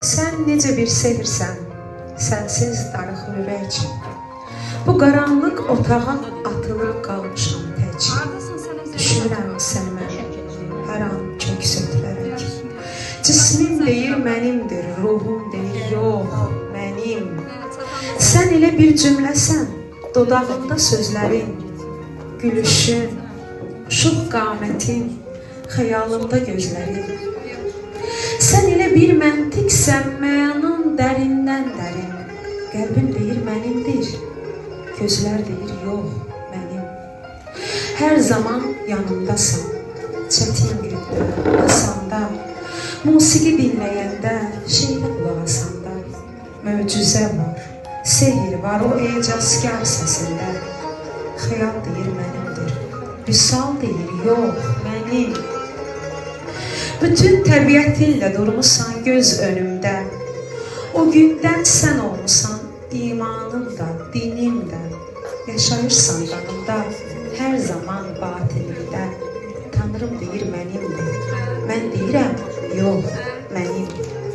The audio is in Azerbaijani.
Sən necə bir sevirsən, sənsiz darıxır ürək. Bu qaranlıq otağa atılıb qalmışam tək. Düşünürəm sən mən hər an köksötlərək. Cismim deyir mənimdir, ruhum deyir yox, mənim. Sən elə bir cümləsən, dodağımda sözlərin, gülüşün, şux qamətin, xəyalımda gözlərin. Sən elə bir məntiqsən, məyanın dərindən dərin. Qəlbim deyir mənimdir, gözlər deyir yox, mənim. Hər zaman yanımdasan, çətin gündə, asanda, musiqi dinləyəndə, şeirə qulaq asanda. Möcüzə var, sehir var o ecazkar səsində. Xəyal deyir mənimdir, vüsal deyir yox, mənim. Bütün təbiətinlə durmusan göz önümdə. O gündən sən olmusan, imanım da, dinim də. Yaşayırsan qanımda, hər zaman batinimdə. Tanrım deyir mənimdir, mən deyirəm yox, mənim.